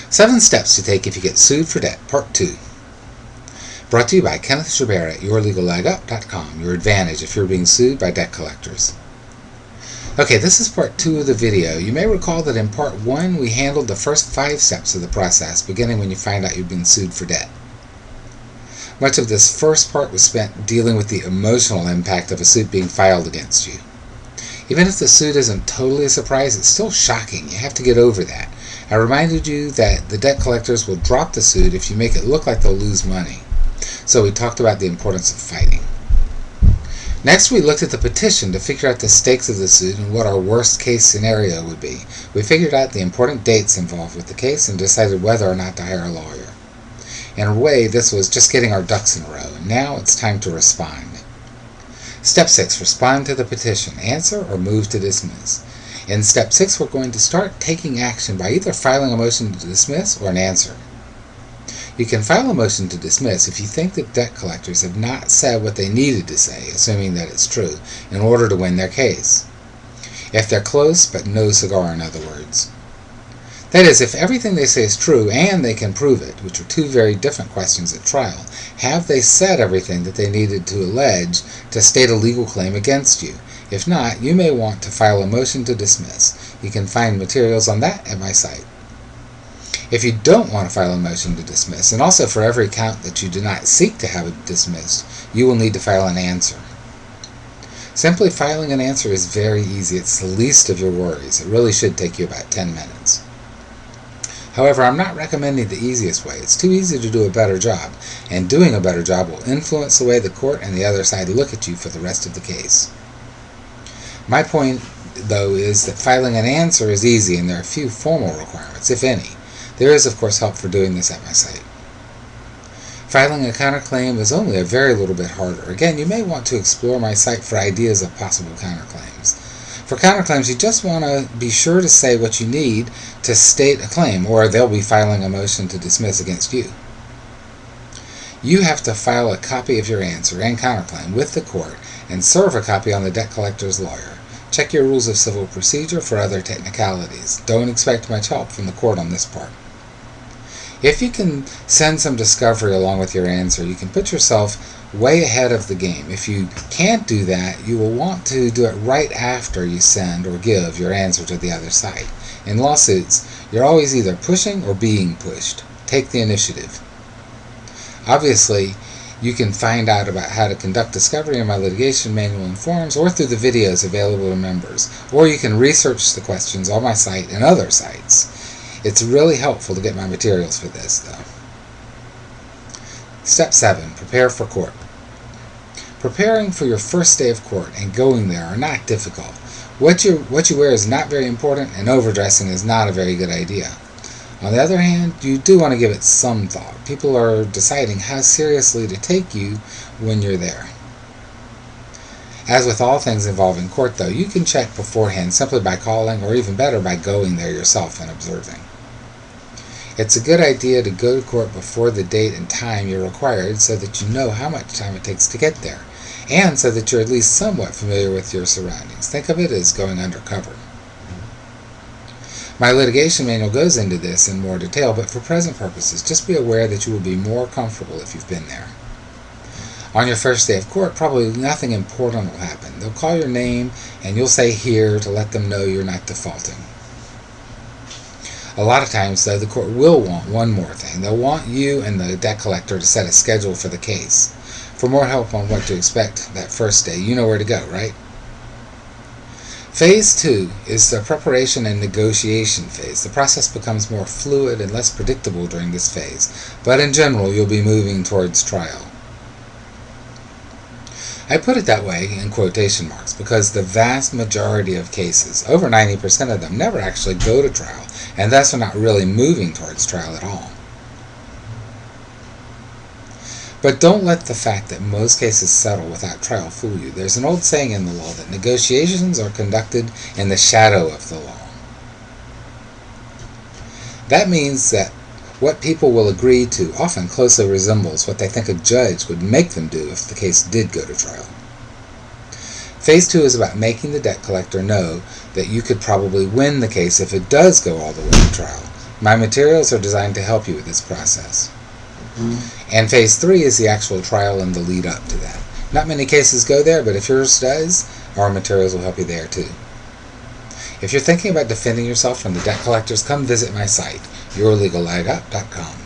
7 Steps to Take If You Get Sued for Debt, Part 2. Brought to you by Kenneth Chabert at YourLegalLegUp.com, your advantage if you're being sued by debt collectors. Okay, this is Part 2 of the video. You may recall that in Part 1 we handled the first 5 steps of the process, beginning when you find out you've been sued for debt. Much of this first part was spent dealing with the emotional impact of a suit being filed against you. Even if the suit isn't totally a surprise, it's still shocking. You have to get over that. I reminded you that the debt collectors will drop the suit if you make it look like they'll lose money. So we talked about the importance of fighting. Next, we looked at the petition to figure out the stakes of the suit and what our worst case scenario would be. We figured out the important dates involved with the case and decided whether or not to hire a lawyer. In a way, this was just getting our ducks in a row, and now it's time to respond. Step 6. Respond to the petition. Answer or move to dismiss. In Step 6, we're going to start taking action by either filing a motion to dismiss or an answer. You can file a motion to dismiss if you think that debt collectors have not said what they needed to say, assuming that it's true, in order to win their case. If they're close, but no cigar, in other words. That is, if everything they say is true and they can prove it, which are two very different questions at trial, have they said everything that they needed to allege to state a legal claim against you? If not, you may want to file a motion to dismiss. You can find materials on that at my site. If you don't want to file a motion to dismiss, and also for every count that you do not seek to have it dismissed, you will need to file an answer. Simply filing an answer is very easy. It's the least of your worries. It really should take you about 10 minutes. However, I'm not recommending the easiest way. It's too easy to do a better job, and doing a better job will influence the way the court and the other side look at you for the rest of the case. My point, though, is that filing an answer is easy and there are few formal requirements, if any. There is, of course, help for doing this at my site. Filing a counterclaim is only a very little bit harder. Again, you may want to explore my site for ideas of possible counterclaims. For counterclaims, you just want to be sure to say what you need to state a claim, or they'll be filing a motion to dismiss against you. You have to file a copy of your answer and counterclaim with the court and serve a copy on the debt collector's lawyer. Check your rules of civil procedure for other technicalities. Don't expect much help from the court on this part. If you can send some discovery along with your answer, you can put yourself way ahead of the game. If you can't do that, you will want to do it right after you send or give your answer to the other side. In lawsuits, you're always either pushing or being pushed. Take the initiative. Obviously, you can find out about how to conduct discovery in my litigation manual and forums or through the videos available to members, or you can research the questions on my site and other sites. It's really helpful to get my materials for this, though. Step 7. Prepare for court. Preparing for your first day of court and going there are not difficult. What you wear is not very important, and overdressing is not a very good idea. On the other hand, you do want to give it some thought. People are deciding how seriously to take you when you're there. As with all things involving court, though, you can check beforehand simply by calling, or even better, by going there yourself and observing. It's a good idea to go to court before the date and time you're required so that you know how much time it takes to get there, and so that you're at least somewhat familiar with your surroundings. Think of it as going undercover. My litigation manual goes into this in more detail, but for present purposes, just be aware that you will be more comfortable if you've been there. On your first day of court, probably nothing important will happen. They'll call your name, and you'll say "here" to let them know you're not defaulting. A lot of times, though, the court will want one more thing. They'll want you and the debt collector to set a schedule for the case. For more help on what to expect that first day, you know where to go, right? Phase 2 is the preparation and negotiation phase. The process becomes more fluid and less predictable during this phase, but in general, you'll be moving towards trial. I put it that way in quotation marks because the vast majority of cases, over 90% of them, never actually go to trial, and thus are not really moving towards trial at all. But don't let the fact that most cases settle without trial fool you. There's an old saying in the law that negotiations are conducted in the shadow of the law. That means that what people will agree to often closely resembles what they think a judge would make them do if the case did go to trial. Phase 2 is about making the debt collector know that you could probably win the case if it does go all the way to trial. My materials are designed to help you with this process. And phase 3 is the actual trial and the lead up to that. Not many cases go there, but if yours does, our materials will help you there too. If you're thinking about defending yourself from the debt collectors, come visit my site, yourlegalagup.com.